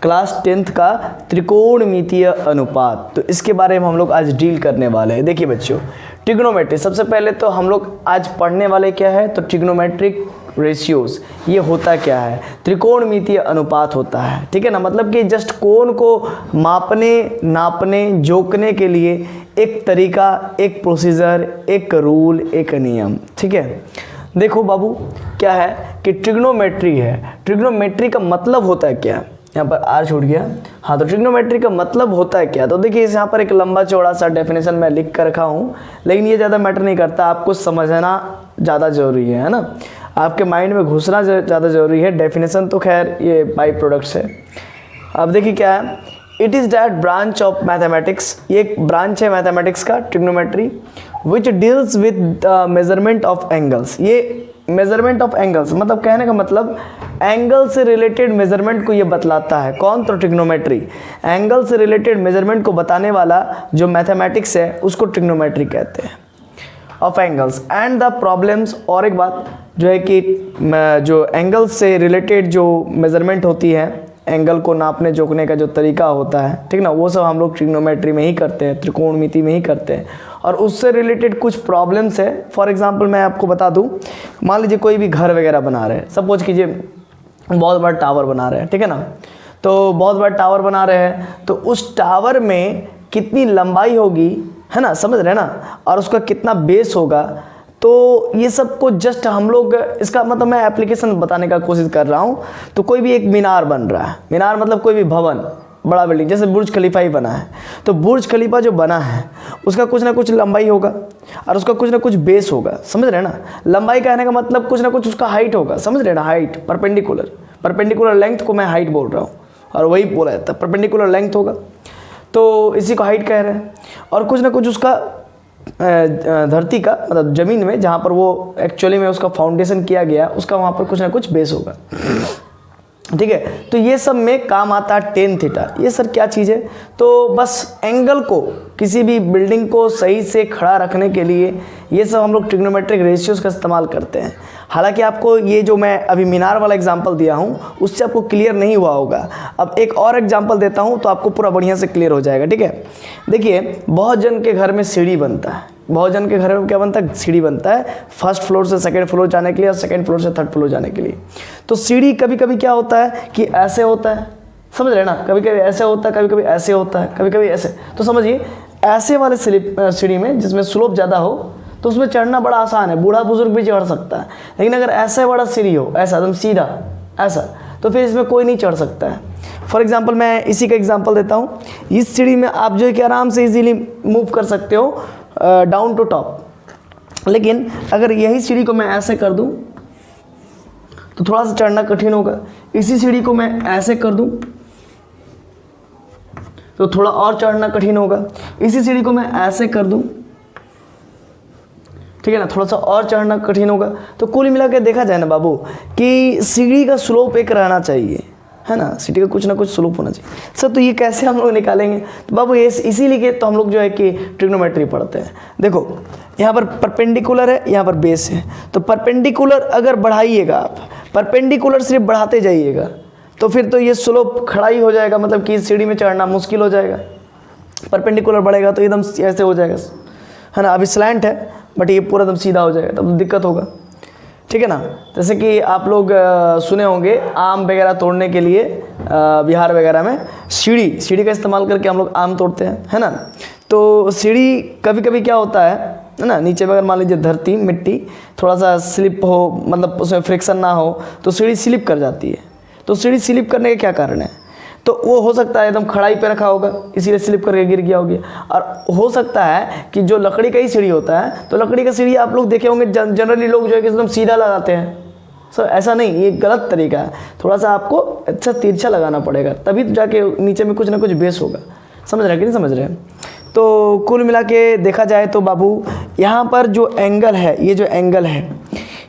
Class 10th का त्रिकोणमितीय अनुपात। तो इसके बारे में हम लोग आज डील करने वाले हैं। देखिए बच्चों, ट्रिग्नोमेट्री सबसे पहले तो हम लोग आज पढ़ने वाले क्या है, तो ट्रिग्नोमेट्रिक रेशियोज ये होता क्या है, त्रिकोणमितीय अनुपात होता है, ठीक है ना। मतलब कि जस्ट कोण को मापने, नापने, जोखने के लिए एक तरीका, एक प्रोसीजर, एक रूल, एक नियम, ठीक है। देखो बाबू, क्या है कि ट्रिग्नोमेट्री है। ट्रिग्नोमेट्री का मतलब होता है क्या, यहाँ पर आर छूट गया, हाँ। तो ट्रिग्नोमेट्री का मतलब होता है क्या, तो देखिए यहाँ पर एक लंबा चौड़ा सा डेफिनेशन मैं लिख कर रखा हूँ, लेकिन ये ज़्यादा मैटर नहीं करता, आपको समझना ज़्यादा ज़रूरी है ना, आपके माइंड में घुसना ज़्यादा ज़रूरी है। डेफिनेशन तो खैर ये बाई प्रोडक्ट्स है। अब देखिए क्या है, it is that branch of mathematics, ये एक ब्रांच है मैथमेटिक्स का, trigonometry, which deals with measurement of angles. ये मेजरमेंट ऑफ एंगल्स मतलब कहने का मतलब एंगल से रिलेटेड मेजरमेंट को ये बतलाता है। कौन, तो ट्रिग्नोमेट्री। एंगल से रिलेटेड मेजरमेंट को बताने वाला जो मैथमेटिक्स है उसको ट्रिग्नोमेट्री कहते हैं, of angles and the problems. और एक बात जो है कि जो एंगल से रिलेटेड जो मेजरमेंट होती है, एंगल को नापने जोखने का जो तरीका होता है, ठीक ना, वो सब हम लोग ट्रिग्नोमेट्री में ही करते हैं, त्रिकोणमिति में ही करते हैं। और उससे रिलेटेड कुछ प्रॉब्लम्स है। फॉर एग्जांपल मैं आपको बता दूं, मान लीजिए कोई भी घर वगैरह बना रहे हैं, सपोज कीजिए बहुत बड़ा टावर बना रहे हैं, ठीक है ना। तो बहुत बड़ा टावर बना रहे हैं, तो उस टावर में कितनी लंबाई होगी, है ना, समझ रहे हैं ना, और उसका कितना बेस होगा। तो ये सब को जस्ट हम लोग, इसका मतलब मैं एप्लीकेशन बताने का कोशिश कर रहा हूँ। तो कोई भी एक मीनार बन रहा है, मीनार मतलब कोई भी भवन, बड़ा बिल्डिंग, जैसे बुर्ज खलीफा ही बना है। तो बुर्ज खलीफा जो बना है उसका कुछ ना कुछ लंबाई होगा और उसका कुछ ना कुछ बेस होगा, समझ रहे हैं ना। लंबाई कहने का मतलब कुछ ना कुछ उसका हाइट होगा, समझ रहे हैं ना, हाइट, परपेंडिकुलर लेंथ को मैं हाइट बोल रहा हूँ, और वही बोला जाता है, परपेंडिकुलर लेंथ होगा, तो इसी को हाइट कह रहे हैं। और कुछ ना कुछ उसका धरती का मतलब ज़मीन में जहाँ पर वो एक्चुअली में उसका फाउंडेशन किया गया, उसका वहाँ पर कुछ ना कुछ बेस होगा, ठीक है। तो ये सब में काम आता है टेन थीटा। ये सर क्या चीज़ है, तो बस एंगल को, किसी भी बिल्डिंग को सही से खड़ा रखने के लिए ये सब हम लोग ट्रिग्नोमेट्रिक रेशियोज़ का इस्तेमाल करते हैं। हालांकि आपको ये जो मैं अभी मीनार वाला एग्जांपल दिया हूँ उससे आपको क्लियर नहीं हुआ होगा। अब एक और एग्जांपल देता हूँ तो आपको पूरा बढ़िया से क्लियर हो जाएगा, ठीक है। देखिए, बहुत जन के घर में सीढ़ी बनता है, बहुत जन के घर में क्या बनता है, सीढ़ी बनता है, फर्स्ट फ्लोर से सेकंड फ्लोर जाने के लिए और सेकंड फ्लोर से थर्ड फ्लोर जाने के लिए। तो सीढ़ी कभी कभी क्या होता है कि ऐसे होता है, समझ रहे हैं ना, कभी कभी ऐसे होता है, कभी कभी ऐसे होता है, कभी कभी ऐसे। तो समझिए, ऐसे वाले सीढ़ी में जिसमें स्लोप ज़्यादा हो तो उसमें चढ़ना बड़ा आसान है, बूढ़ा बुजुर्ग भी चढ़ सकता है। लेकिन अगर ऐसा बड़ा सीढ़ी हो, ऐसा एकदम सीधा ऐसा, तो फिर इसमें कोई नहीं चढ़ सकता है। फॉर एग्जांपल मैं इसी का एग्जांपल देता हूँ। इस सीढ़ी में आप जो है कि आराम से इजीली मूव कर सकते हो डाउन टू टॉप। लेकिन अगर यही सीढ़ी को मैं ऐसे कर दूं तो थोड़ा सा चढ़ना कठिन होगा। इसी सीढ़ी को मैं ऐसे कर दूं तो थोड़ा और चढ़ना कठिन होगा। इसी सीढ़ी को मैं ऐसे कर दूं, ठीक है ना, थोड़ा सा और चढ़ना कठिन होगा। तो कुल मिला के देखा जाए ना बाबू कि सीढ़ी का स्लोप एक रहना चाहिए, है ना, सीढ़ी का कुछ ना कुछ स्लोप होना चाहिए। सर तो ये कैसे हम लोग निकालेंगे, तो बाबू ये इसीलिए तो हम लोग जो है कि ट्रिग्नोमेट्री पढ़ते हैं। देखो, यहाँ पर परपेंडिकुलर है, यहाँ पर बेस है। तो परपेंडिकुलर अगर बढ़ाइएगा आप, परपेंडिकुलर सिर्फ बढ़ाते जाइएगा तो फिर तो ये स्लोप खड़ा ही हो जाएगा, मतलब कि सीढ़ी में चढ़ना मुश्किल हो जाएगा। परपेंडिकुलर बढ़ेगा तो एकदम ऐसे हो जाएगा, है ना। अभी स्लैंट है बट ये पूरा एकदम सीधा हो जाएगा, तब दिक्कत होगा, ठीक है ना। जैसे कि आप लोग सुने होंगे आम वगैरह तोड़ने के लिए बिहार वगैरह में सीढ़ी का इस्तेमाल करके हम लोग आम तोड़ते हैं, है ना। तो सीढ़ी कभी कभी क्या होता है ना, नीचे में अगर मान लीजिए धरती, मिट्टी थोड़ा सा स्लिप हो, मतलब उसमें फ्रिक्शन ना हो तो सीढ़ी स्लिप कर जाती है। तो सीढ़ी स्लिप करने का क्या कारण है, तो वो हो सकता है एकदम खड़ाई पे रखा होगा इसीलिए स्लिप करके गिर गया होगा। और हो सकता है कि जो लकड़ी का ही सीढ़ी होता है, तो लकड़ी का सीढ़ी आप लोग देखे होंगे जनरली लोग जो है कि एकदम सीधा लगाते हैं। सर ऐसा नहीं, ये गलत तरीका है। थोड़ा सा आपको अच्छा तिरछा लगाना पड़ेगा, तभी तो जाके नीचे में कुछ ना कुछ बेस होगा। समझ रहे हैं कि नहीं समझ रहे हैं। तो कुल मिला के देखा जाए तो बाबू यहाँ पर जो एंगल है, ये जो एंगल है,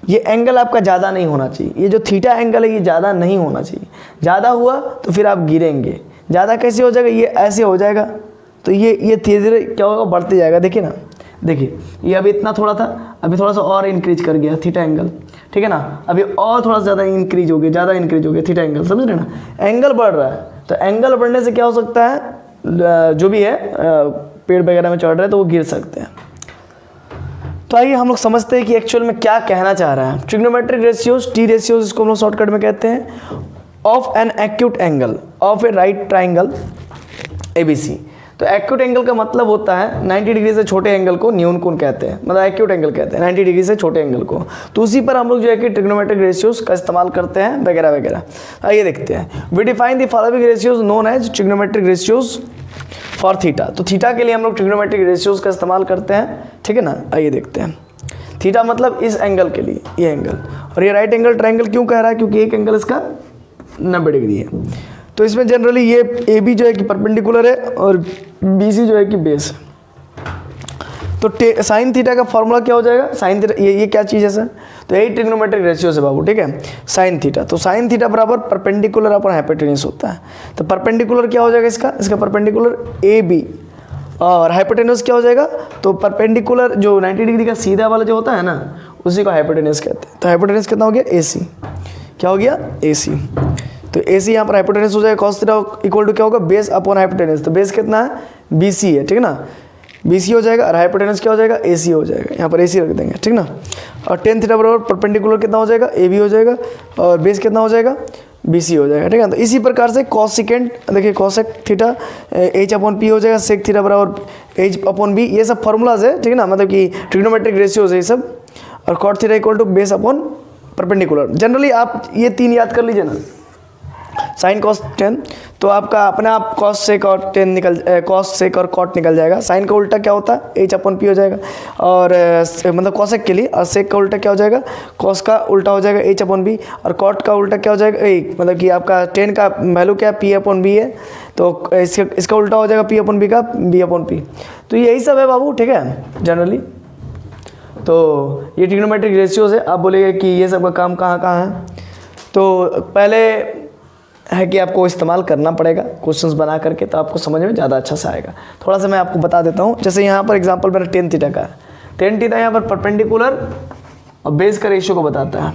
ये एंगल आपका ज़्यादा नहीं होना चाहिए। ये जो थीटा एंगल है ये ज़्यादा नहीं होना चाहिए। ज़्यादा हुआ तो फिर आप गिरेंगे। ज़्यादा कैसे हो जाएगा, ये ऐसे हो जाएगा तो ये धीरे धीरे क्या होगा, बढ़ते जाएगा। देखिए ना, देखिए ये अभी इतना थोड़ा था, अभी थोड़ा सा और इंक्रीज कर गया थीटा एंगल, ठीक है ना। अभी और थोड़ा सा ज़्यादा इंक्रीज हो गया थीटा एंगल, समझ रहे ना। एंगल बढ़ रहा है तो एंगल बढ़ने से क्या हो सकता है, जो भी है पेड़ वगैरह में चढ़ रहे हैं तो वो गिर सकते हैं। तो आइए हम लोग समझते हैं कि एक्चुअल में क्या कहना चाह रहा है। ट्रिग्नोमेट्रिक रेशियोज, टी रेशियोज इसको हम लोग शॉर्टकट में कहते हैं, of an acute angle of A right triangle ABC। तो एक्यूट एंगल का मतलब होता है 90 डिग्री से छोटे एंगल को न्यून कोण कहते हैं, मतलब एक्यूट एंगल कहते हैं 90 डिग्री से छोटे एंगल को। तो उसी पर हम लोग जो है कि ट्रिग्नोमेट्रिक रेशियोज का इस्तेमाल करते हैं वगैरह वगैरह। आइए देखते हैं। We define the following ratios known as trigonometric ratios for theta. तो थीटा के लिए हम लोग ट्रिग्नोमेट्रिक रेशियोज का इस्तेमाल करते हैं, ठीक है ना। आइए देखते हैं। थीटा मतलब इस एंगल के लिए, ये एंगल, और ये राइट एंगल ट्राइंगल क्यों कह रहा है, क्योंकि एक एंगल इसका 90 डिग्री है। तो इसमें जनरली ये AB जो है कि परपेंडिकुलर है और BC जो है कि बेस है। तो साइन थीटा का फॉर्मूला क्या हो जाएगा, साइन थीटा, ये क्या चीज़ है सर, तो यही ट्रिग्नोमेट्रिक रेशियो से बाबू, ठीक है। साइन थीटा, तो साइन थीटा बराबर परपेंडिकुलर अपन हाइपोटेन्यूज होता है। तो परपेंडिकुलर क्या हो जाएगा इसका परपेंडिकुलर AB, और हाइपोटेन्यूज क्या हो जाएगा, तो परपेंडिकुलर जो 90 डिग्री का सीधा वाला जो होता है ना, उसी को हाइपोटेन्यूज कहते हैं। तो हाइपोटेन्यूज कितना हो गया AC, क्या हो गया AC। तो AC यहाँ पर हाइपोटेन्यूज हो जाएगा, कॉस थीटा इक्वल टू क्या होगा, बेस अपॉन हाइपोटेन्यूज। तो बेस कितना है BC है, ठीक है ना, BC हो जाएगा, और हाइपोटेन्यूज क्या हो जाएगा, AC हो जाएगा। यहाँ पर AC रख देंगे, ठीक ना। और टेन थीटा बराबर परपेंडिकुलर कितना हो जाएगा, AB हो जाएगा, और बेस कितना हो जाएगा, BC हो जाएगा, ठीक है। तो इसी प्रकार से कॉस सेकेंड, देखिए cosec theta H upon P हो जाएगा, सेक थीटा बराबर H अपॉन B, ये सब फॉर्मूलाज है, ठीक है ना, मतलब कि ट्रिग्नोमेट्रिक रेशियोज है ये सब। और cot theta equal to base upon perpendicular. Generally आप ये 3 याद कर लीजिए ना, साइन कॉस टेन, तो आपका अपने आप कॉस सेक और टेन निकल, कॉस सेक और कॉट निकल जाएगा। साइन का उल्टा क्या होता है, H अपॉन P हो जाएगा, और मतलब कॉसेक के लिए, और सेक का उल्टा क्या हो जाएगा, कॉस का उल्टा हो जाएगा H अपॉन B, और कॉट का उल्टा क्या हो जाएगा, मतलब कि आपका टेन का वैल्यू क्या है, P अपॉन B है, तो इसका उल्टा हो जाएगा P अपॉन B का B अपॉन P। तो यही सब है बाबू, ठीक है जनरली। तो ये ट्रिग्नोमेट्रिक रेशियोज है। आप बोलेंगे कि ये सब का काम कहाँ कहाँ है, तो पहले है कि आपको इस्तेमाल करना पड़ेगा क्वेश्चंस बना करके, तो आपको समझ में ज़्यादा अच्छा से आएगा। थोड़ा सा मैं आपको बता देता हूँ। जैसे यहाँ पर एग्जांपल मेरा टेन थीटा का है, टेन थीटा यहाँ पर परपेंडिकुलर और बेस का रेशियो को बताता है।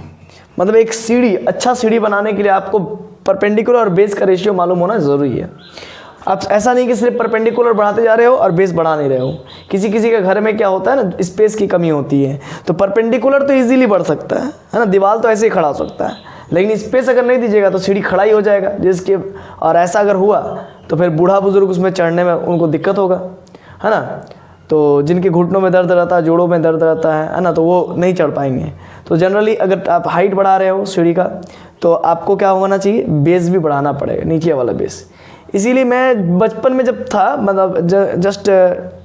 मतलब एक सीढ़ी, अच्छा सीढ़ी बनाने के लिए आपको परपेंडिकुलर और बेस का रेशियो मालूम होना ज़रूरी है। आप ऐसा नहीं कि सिर्फ परपेंडिकुलर बढ़ाते जा रहे हो और बेस बढ़ा नहीं रहे हो। किसी किसी के घर में क्या होता है ना, स्पेस की कमी होती है, तो परपेंडिकुलर तो ईजिली बढ़ सकता है ना, दीवार तो ऐसे ही खड़ा हो सकता है, लेकिन स्पेस अगर नहीं दीजिएगा तो सीढ़ी खड़ा ही हो जाएगा जिसके, और ऐसा अगर हुआ तो फिर बूढ़ा बुजुर्ग उसमें चढ़ने में उनको दिक्कत होगा, है ना। तो जिनके घुटनों में दर्द रहता है, जोड़ों में दर्द रहता है ना, तो वो नहीं चढ़ पाएंगे। तो जनरली अगर आप हाइट बढ़ा रहे हो सीढ़ी का, तो आपको क्या होना चाहिए, बेस भी बढ़ाना पड़ेगा, नीचे वाला बेस। इसीलिए मैं बचपन में जब था, मतलब जस्ट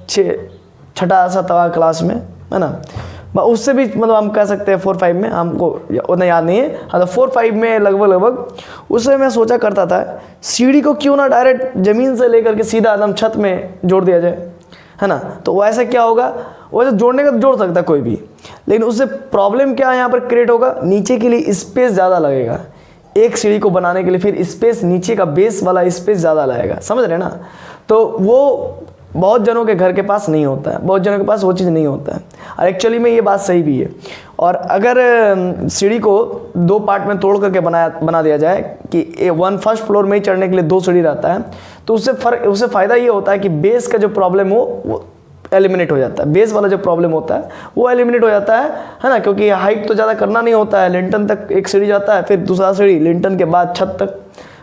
6th-7th क्लास में, है ना, उससे भी मतलब हम कह सकते हैं 4-5 में, हमको उतना याद नहीं है, हाँ तो 4-5 में लगभग उससे मैं सोचा करता था सीढ़ी को क्यों ना डायरेक्ट ज़मीन से लेकर के सीधा एकदम छत में जोड़ दिया जाए, है ना। तो वैसे क्या होगा, वैसे जोड़ने का जोड़ सकता है कोई भी, लेकिन उससे प्रॉब्लम क्या यहाँ पर क्रिएट होगा, नीचे के लिए स्पेस ज़्यादा लगेगा। एक सीढ़ी को बनाने के लिए फिर स्पेस, नीचे का बेस वाला स्पेस ज़्यादा लगेगा, समझ रहे ना। तो वो बहुत जनों के घर के पास नहीं होता है, बहुत जनों के पास वो चीज़ नहीं होता है, और एक्चुअली में ये बात सही भी है। और अगर सीढ़ी को 2 पार्ट में तोड़ करके बना दिया जाए कि फर्स्ट फ्लोर में ही चढ़ने के लिए 2 सीढ़ी रहता है, तो उससे फ़ायदा ये होता है कि बेस का जो प्रॉब्लम हो वो एलिमिनेट हो जाता है, बेस वाला जो प्रॉब्लम होता है वो एलिमिनेट हो जाता है ना, क्योंकि हाइट तो ज़्यादा करना नहीं होता है। लिंटन तक एक सीढ़ी जाता है, फिर दूसरा सीढ़ी लिंटन के बाद छत तक,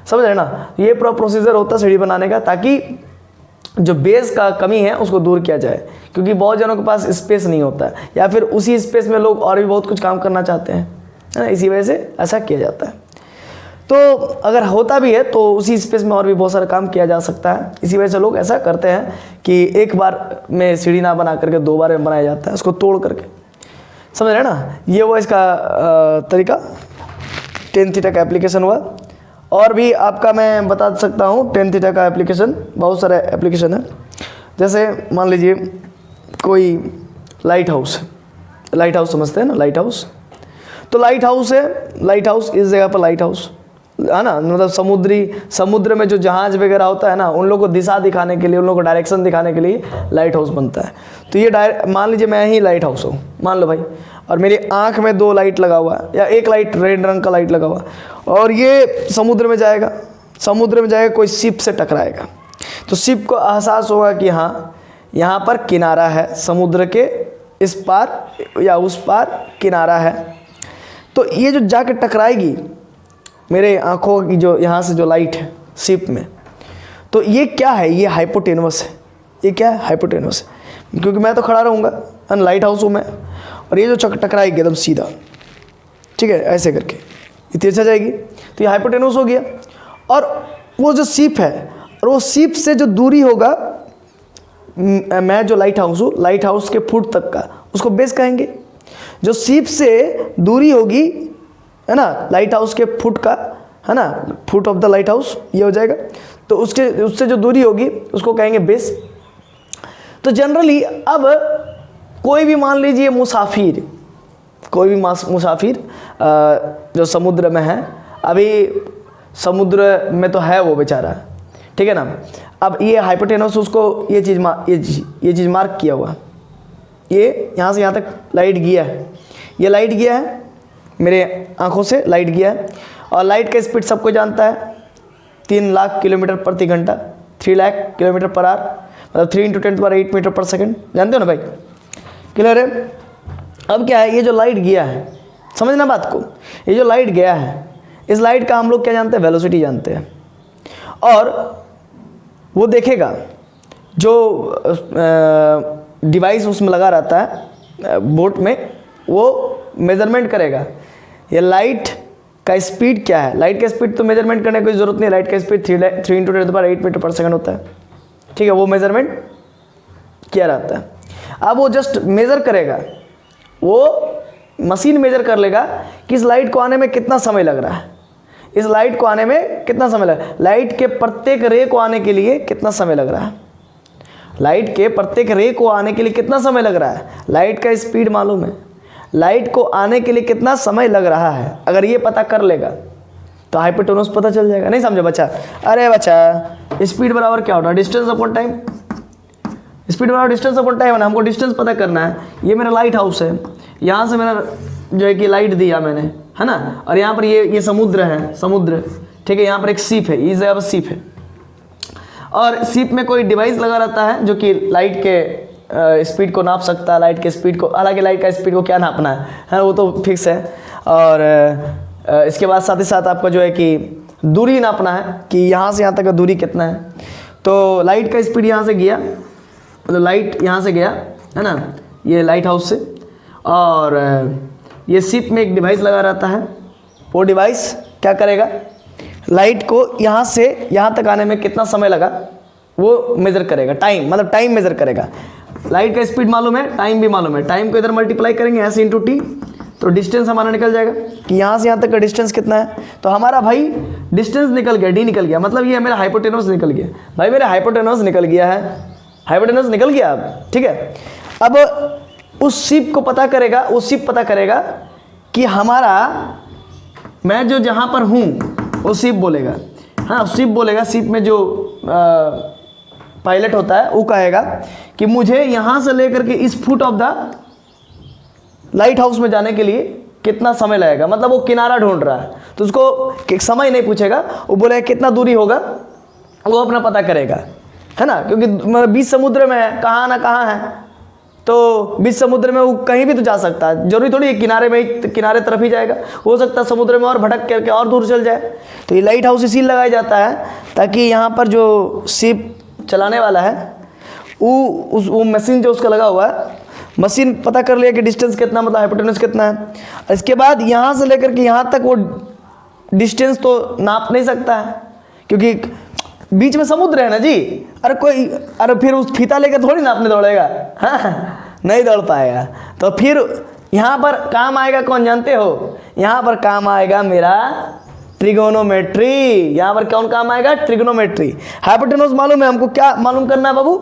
समझ रहे ना। ये पूरा प्रोसीजर होता है सीढ़ी बनाने का, ताकि जो बेस का कमी है उसको दूर किया जाए, क्योंकि बहुत जनों के पास स्पेस नहीं होता है, या फिर उसी स्पेस में लोग और भी बहुत कुछ काम करना चाहते हैं, है ना, इसी वजह से ऐसा किया जाता है। तो अगर होता भी है तो उसी स्पेस में और भी बहुत सारा काम किया जा सकता है, इसी वजह से लोग ऐसा करते हैं कि एक बार में सीढ़ी ना बना करके 2 बार में बनाया जाता है, उसको तोड़ करके, समझ रहे ना। ये वो इसका तरीका, टेन थीटा का एप्लीकेशन हुआ। और भी आपका मैं बता सकता हूँ टेन थीटा का एप्लीकेशन, बहुत सारे एप्लीकेशन है। जैसे मान लीजिए कोई लाइट हाउस समझते हैं ना, लाइट हाउस, तो लाइट हाउस है, लाइट हाउस इस जगह पर लाइट हाउस है ना, मतलब समुद्र में जो जहाज वगैरह होता है ना, उन लोगों को दिशा दिखाने के लिए, उन लोगों को डायरेक्शन दिखाने के लिए लाइट हाउस बनता है। तो ये मान लीजिए मैं ही लाइट हाउस हूँ, मान लो भाई, और मेरी आँख में 2 लाइट लगा हुआ है, या एक लाइट रेड रंग का लाइट लगा हुआ, और ये समुद्र में जाएगा, समुद्र में जाएगा, कोई शिप से टकराएगा, तो शिप को एहसास होगा कि हाँ यहाँ पर किनारा है, समुद्र के इस पार या उस पार किनारा है। तो ये जो जाके टकराएगी मेरे आँखों की जो यहाँ से जो लाइट है शिप में, तो ये क्या है, ये हाइपोटेनवस है। ये क्या है, हाइपोटेनवस है, क्योंकि मैं तो खड़ा रहूँगा, लाइट हाउस हूँ मैं, और ये जो टकराएगी एकदम सीधा, ठीक है, ऐसे करके ये तिरछा जाएगी, तो ये हाइपोटेनवस हो गया। और वो जो शिप है, और वो शिप से जो दूरी होगा, मैं जो लाइट हाउस हूँ, लाइट हाउस के फुट तक का, उसको बेस कहेंगे। जो शिप से दूरी होगी, है ना, लाइट हाउस के फुट का, है ना, foot of the light house, ये हो जाएगा। तो उससे जो दूरी होगी उसको कहेंगे बेस। तो जनरली अब कोई भी मान लीजिए मुसाफिर, कोई भी मुसाफिर जो समुद्र में है, अभी समुद्र में तो है वो बेचारा, ठीक है ना। अब ये हाइपोटेनवस उसको ये चीज़ मार्क किया हुआ, ये यहाँ से यहाँ तक लाइट गया है, ये लाइट गया है, मेरे आँखों से लाइट गया है। और लाइट का स्पीड सबको जानता है, 3 लाख किलोमीटर प्रति घंटा, 3 लाख किलोमीटर पर आवर, मतलब 3 × 10⁸ मीटर पर सेकंड, जानते हो ना भाई, क्लियर है। अब क्या है, ये जो लाइट गया है, समझना बात को, ये जो लाइट गया है, इस लाइट का हम लोग क्या जानते हैं, वेलोसिटी जानते हैं। और वो देखेगा जो डिवाइस उसमें लगा रहता है बोट में, वो मेज़रमेंट करेगा ये लाइट का स्पीड क्या है। लाइट का स्पीड तो मेजरमेंट करने की कोई ज़रूरत नहीं, लाइट का स्पीड 3 × 10⁸ मीटर पर सेकंड होता है, ठीक है, वो मेजरमेंट किया रहता है। अब वो जस्ट मेज़र करेगा, वो मशीन मेज़र कर लेगा कि इस लाइट को आने में कितना समय लग रहा है, इस लाइट को आने में कितना समय लग रहा है, लाइट के प्रत्येक रे को आने के लिए कितना समय लग रहा है, लाइट के प्रत्येक रे को आने के लिए कितना समय लग रहा है, लाइट का स्पीड मालूम है, लाइट को आने के लिए कितना समय लग रहा है। अगर ये पता कर लेगा तो हाइपोटेनवस पता चल जाएगा। नहीं समझे बच्चा? अरे बच्चा, स्पीड बराबर क्या होता है, डिस्टेंस अपॉन टाइम। स्पीड बराबर डिस्टेंस अपॉन टाइम है ना, हमको डिस्टेंस पता करना है। ये मेरा लाइट हाउस है, यहाँ से मेरा जो है कि लाइट दिया मैंने, है ना, और यहाँ पर ये समुद्र है, समुद्र, ठीक है, यहाँ पर एक शिप है, इस जगह पर शिप है, और शिप में कोई डिवाइस लगा रहता है जो कि लाइट के स्पीड को नाप सकता है, लाइट के स्पीड को, हालांकि लाइट का स्पीड को क्या नापना है वो तो फिक्स है। और इसके बाद साथ ही साथ आपका जो है कि दूरी नापना है कि यहाँ से यहाँ तक का दूरी कितना है। तो लाइट का स्पीड यहाँ से गया, मतलब लाइट यहाँ से गया, है ना, ये लाइट हाउस से, और ये शिप में एक डिवाइस लगा रहता है। वो डिवाइस क्या करेगा, लाइट को यहाँ से यहाँ तक आने में कितना समय लगा वो मेज़र करेगा, टाइम, मतलब टाइम मेज़र करेगा। लाइट का स्पीड मालूम है, टाइम भी मालूम है, टाइम को इधर मल्टीप्लाई करेंगे ऐसे इंटू टी, तो डिस्टेंस हमारा निकल जाएगा कि यहाँ से यहाँ तक का डिस्टेंस कितना है। तो हमारा भाई डिस्टेंस निकल गया, डी निकल गया, मतलब ये मेरा हाइपोटेनवस निकल गया। भाई मेरा हाइपोटेनवस निकल गया है, हाइपोटेनवस निकल गया अब, ठीक है। अब उस शिप को पता करेगा, वो शिप पता करेगा कि हमारा, मैं जो जहाँ पर हूँ वो शिप बोलेगा, हाँ शिप बोलेगा। शिप में जो पायलट होता है वो कहेगा कि मुझे यहाँ से लेकर के इस foot of the light house में जाने के लिए कितना समय लगेगा, मतलब वो किनारा ढूंढ रहा है, तो उसको समय नहीं पूछेगा, वो बोलेगा कितना दूरी होगा, वो अपना पता करेगा, है ना, क्योंकि बीच समुद्र में है, कहाँ ना कहाँ है, तो बीच समुद्र में वो कहीं भी तो जा सकता है, जरूरी थोड़ी किनारे में, किनारे तरफ ही जाएगा, हो सकता है समुद्र में और भटक करके और दूर चल जाए। तो ये लाइट हाउस इसीलिए लगाया जाता है ताकि यहाँ पर जो शिप चलाने वाला है वो मशीन जो उसका लगा हुआ है, मशीन पता कर लिया कि डिस्टेंस कितना, मतलब हाइपोटेनस कितना है। इसके बाद यहाँ से लेकर के यहाँ तक वो डिस्टेंस तो नाप नहीं सकता है क्योंकि बीच में समुद्र है ना जी। अरे फिर उस फीता लेकर थोड़ी नापने दौड़ेगा, हाँ नहीं दौड़ पाएगा। तो फिर यहाँ पर काम आएगा कौन जानते हो, यहाँ पर काम आएगा मेरा ट्रिगोनोमेट्री। यहाँ पर कौन काम आएगा, ट्रिगोनोमेट्री। हाइपोटेनस मालूम है हमको, क्या मालूम करना है बाबू,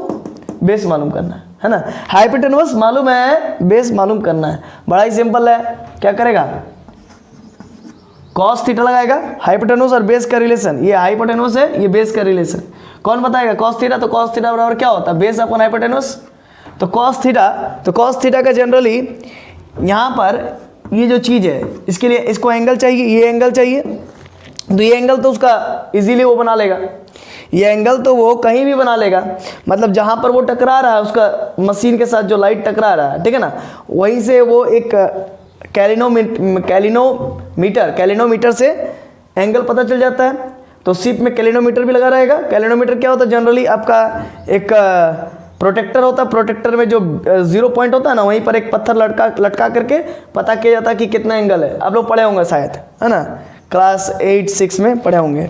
बेस मालूम करना है ना। हाइपोटेनस मालूम है, बेस मालूम करना है, बड़ा ही सिंपल है। क्या करेगा, कॉस थीटा लगाएगा, हाइपोटेनस और बेस का रिलेशन, ये हाइपोटेनस है, ये बेस का रिलेशन कौन बताएगा, कॉस थीटा। तो कॉस थीटा बराबर क्या होता है, बेस अपॉन हाइपोटेनस। तो कॉस थीटा का जनरली यहाँ पर ये जो चीज़ है इसके लिए इसको एंगल चाहिए, ये एंगल चाहिए, तो ये एंगल तो उसका इजीली वो बना लेगा, ये एंगल तो वो कहीं भी बना लेगा, मतलब जहाँ पर वो टकरा रहा है उसका मशीन के साथ जो लाइट टकरा रहा है, ठीक है ना, वहीं से वो एक कैलिनोमीटर से एंगल पता चल जाता है। तो शिप में कैलिनोमीटर भी लगा रहेगा। कैलिनोमीटर क्या होता है, जनरली आपका एक प्रोटेक्टर होता है, प्रोटेक्टर में जो 0 पॉइंट होता है ना, वहीं पर एक पत्थर लटका करके पता किया जाता है कि कितना एंगल है। आप लोग पढ़े होंगे शायद, है ना, क्लास 8-6 में पढ़े होंगे।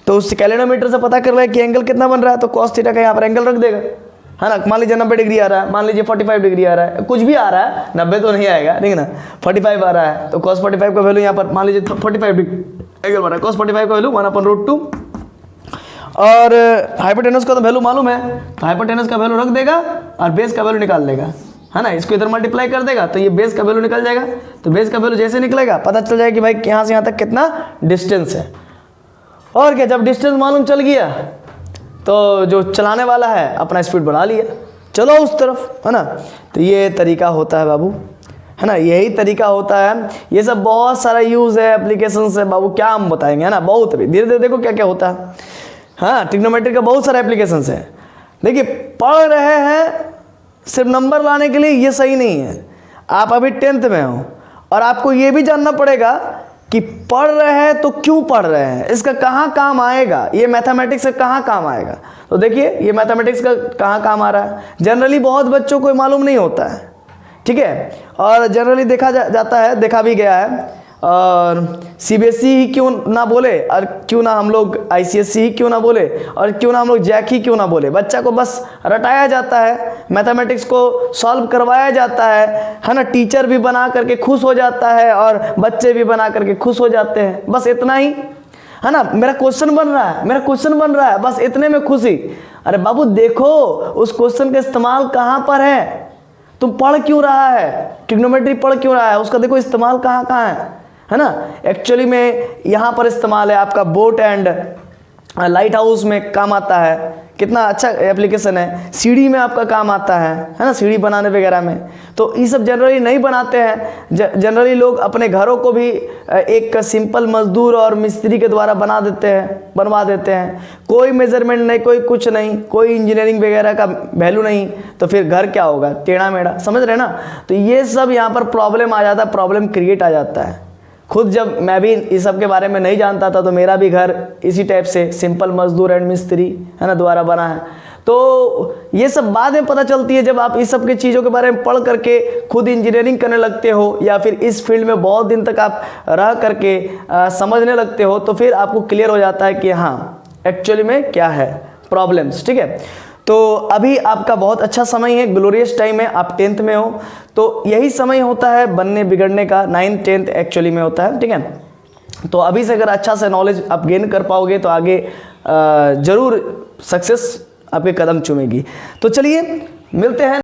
तो उस कैलिनोमीटर से पता कर रहा है कि एंगल कितना बन रहा है, तो cos थीटा का यहाँ पर एंगल रख देगा, है ना। मान लीजिए 90 डिग्री आ रहा है, मान लीजिए 45 डिग्री आ रहा है, कुछ भी आ रहा है, 90 तो नहीं आएगा, ठीक है ना, 45 आ रहा है, तो cos 45 का वैल्यू यहाँ पर मान लीजिए 45 डिग्री एंगल बन रहा है, cos 45 का वैल्यू 1/√2। और हाइपोटेनस का तो वैल्यू मालूम है, तो हाइपोटेनस का वैल्यू रख देगा और बेस का वैल्यू निकाल लेगा, है ना। इसको इधर मल्टीप्लाई कर देगा तो ये बेस का वैल्यू निकल जाएगा। तो बेस का वैल्यू जैसे निकलेगा पता चल जाएगा कि भाई यहाँ से यहाँ तक कितना डिस्टेंस है। और क्या, जब डिस्टेंस मालूम चल गया तो जो चलाने वाला है अपना स्पीड बढ़ा लिया, चलो उस तरफ, है ना। तो ये तरीका होता है बाबू, है ना, यही तरीका होता है। ये सब बहुत सारा यूज़ है, एप्लीकेशंस है बाबू, क्या हम बताएंगे, है ना, बहुत। अभी धीरे धीरे देखो क्या क्या होता है। हाँ, ट्रिग्नोमेट्री का बहुत सारा एप्लीकेशंस है। देखिए, पढ़ रहे हैं सिर्फ नंबर लाने के लिए, ये सही नहीं है। आप अभी 10th में हो और आपको ये भी जानना पड़ेगा कि पढ़ रहे हैं तो क्यों पढ़ रहे हैं, इसका कहाँ काम आएगा, ये मैथमेटिक्स का कहाँ काम आएगा। तो देखिए, ये मैथमेटिक्स का कहाँ काम आ रहा है, जनरली बहुत बच्चों को मालूम नहीं होता है, ठीक है। और जनरली देखा जाता है, देखा भी गया है, और CBSE ही क्यों ना बोले, और क्यों ना हम लोग ICSE ही क्यों ना बोले, और क्यों ना हम लोग जैक ही क्यों ना बोले, बच्चा को बस रटाया जाता है, मैथमेटिक्स को सॉल्व करवाया जाता है ना। टीचर भी बना करके खुश हो जाता है और बच्चे भी बना करके खुश हो जाते हैं, बस इतना ही, है ना। मेरा क्वेश्चन बन रहा है, मेरा क्वेश्चन बन रहा है, बस इतने में खुशी। अरे बाबू देखो, उस क्वेश्चन का इस्तेमाल कहाँ पर है, तुम पढ़ क्यों रहा है, ट्रिग्नोमेट्री पढ़ क्यों रहा है, उसका देखो इस्तेमाल कहाँ कहाँ है ना। एक्चुअली में यहाँ पर इस्तेमाल है आपका बोट एंड लाइट हाउस में काम आता है, कितना अच्छा एप्लीकेशन है। सीढ़ी में आपका काम आता है ना, सीढ़ी बनाने वगैरह में। तो ये सब जनरली नहीं बनाते हैं, जनरली लोग अपने घरों को भी एक सिंपल मजदूर और मिस्त्री के द्वारा बनवा देते हैं। कोई मेजरमेंट नहीं, कोई कुछ नहीं, कोई इंजीनियरिंग वगैरह का वैल्यू नहीं, तो फिर घर क्या होगा, टेढ़ा मेढ़ा, समझ रहे ना। तो ये सब यहाँ पर प्रॉब्लम आ जाता है, प्रॉब्लम क्रिएट आ जाता है। खुद जब मैं भी इस सब के बारे में नहीं जानता था, तो मेरा भी घर इसी टाइप से सिंपल मजदूर एंड मिस्त्री, है ना, द्वारा बना है। तो ये सब बाद में पता चलती है, जब आप इस सब की चीज़ों के बारे में पढ़ करके खुद इंजीनियरिंग करने लगते हो, या फिर इस फील्ड में बहुत दिन तक आप रह करके समझने लगते हो, तो फिर आपको क्लियर हो जाता है कि हाँ एक्चुअली में क्या है प्रॉब्लम्स, ठीक है। तो अभी आपका बहुत अच्छा समय है, ग्लोरियस टाइम है, आप 10th में हो, तो यही समय होता है बनने बिगड़ने का, 9th 10th एक्चुअली में होता है, ठीक है। तो अभी से अगर अच्छा से नॉलेज आप गेन कर पाओगे तो आगे ज़रूर सक्सेस आपके कदम चूमेगी। तो चलिए मिलते हैं।